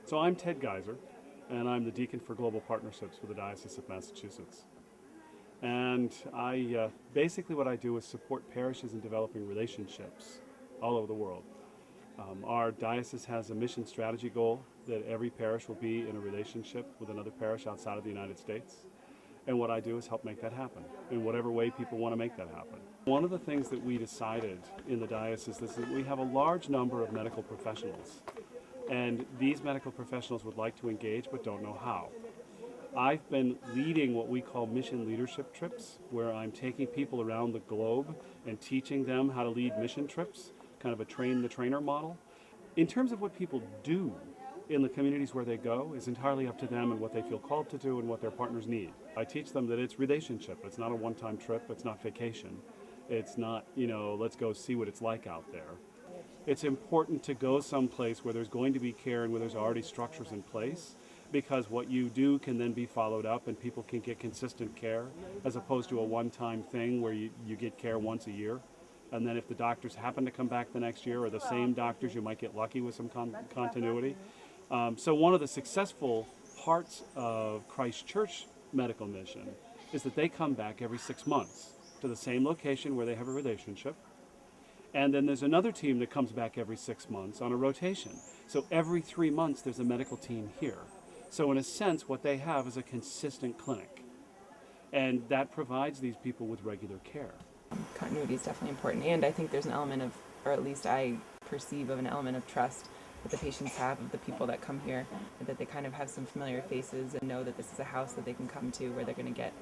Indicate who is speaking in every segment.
Speaker 1: So I'm Ted Geiser, and I'm the Deacon for Global Partnerships for the Diocese of Massachusetts. And basically what I do is support parishes in developing relationships all over the world. Our diocese has a mission strategy goal that every parish will be in a relationship with another parish outside of the United States. And what I do is help make that happen in whatever way people want to make that happen. One of the things that we decided in the diocese is that we have a large number of medical professionals. And these medical professionals would like to engage but don't know how. I've been leading what we call mission leadership trips, where I'm taking people around the globe and teaching them how to lead mission trips, kind of a train-the-trainer model. In terms of what people do in the communities where they go is entirely up to them and what they feel called to do and what their partners need. I teach them that it's relationship. It's not a one-time trip. It's not vacation. It's not, let's go see what it's like out there. It's important to go someplace where there's going to be care and where there's already structures in place, because what you do can then be followed up and people can get consistent care, as opposed to a one-time thing where you get care once a year. And then if the doctors happen to come back the next year, or the same doctors, you might get lucky with some continuity. So one of the successful parts of Christ Church Medical Mission is that they come back every 6 months to the same location where they have a relationship. And then there's another team that comes back every 6 months on a rotation. So every 3 months there's a medical team here. So in a sense, what they have is a consistent clinic. And that provides these people with regular care.
Speaker 2: Continuity is definitely important. And I think there's an element of, or at least I perceive of an element of trust that the patients have of the people that come here, and that they kind of have some familiar faces and know that this is a house that they can come to where they're going to get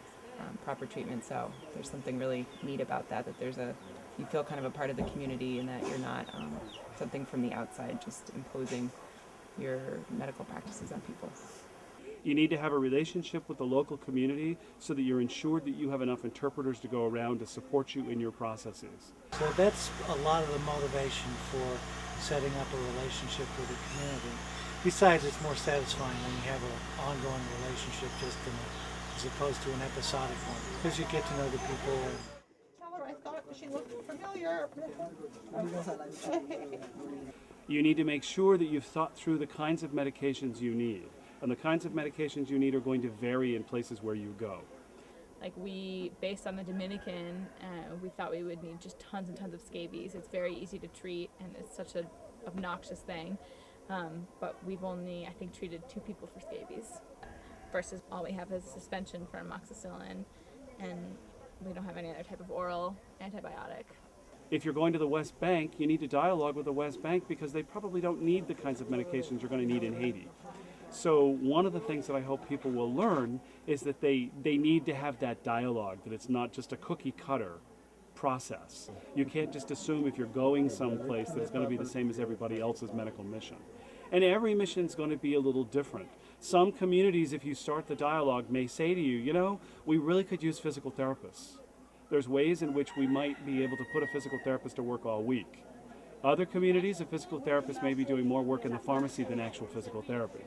Speaker 2: proper treatment. So there's something really neat about that, you feel kind of a part of the community, and that you're not something from the outside just imposing your medical practices on people.
Speaker 1: You need to have a relationship with the local community so that you're ensured that you have enough interpreters to go around to support you in your processes.
Speaker 3: So that's a lot of the motivation for setting up a relationship with the community. Besides, it's more satisfying when you have an ongoing relationship as opposed to an episodic one, because you get to know the people.
Speaker 4: I thought she looked familiar.
Speaker 1: You need to make sure that you've thought through the kinds of medications you need. And the kinds of medications you need are going to vary in places where you go.
Speaker 5: Like based on the Dominican, we thought we would need just tons and tons of scabies. It's very easy to treat, and it's such an obnoxious thing. But we've only, I think, treated 2 people for scabies, versus all we have is suspension for amoxicillin, and we don't have any other type of oral antibiotic.
Speaker 1: If you're going to the West Bank, you need to dialogue with the West Bank, because they probably don't need the kinds of medications you're going to need in Haiti. So one of the things that I hope people will learn is that they need to have that dialogue, that it's not just a cookie cutter process. You can't just assume if you're going someplace that it's going to be the same as everybody else's medical mission. And every mission is going to be a little different. Some communities, if you start the dialogue, may say to you, we really could use physical therapists. There's ways in which we might be able to put a physical therapist to work all week. Other communities, a physical therapist may be doing more work in the pharmacy than actual physical therapy.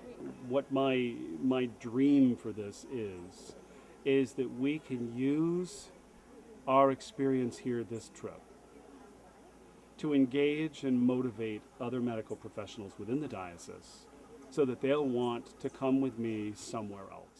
Speaker 1: What my dream for this is that we can use our experience here this trip to engage and motivate other medical professionals within the diocese so that they'll want to come with me somewhere else.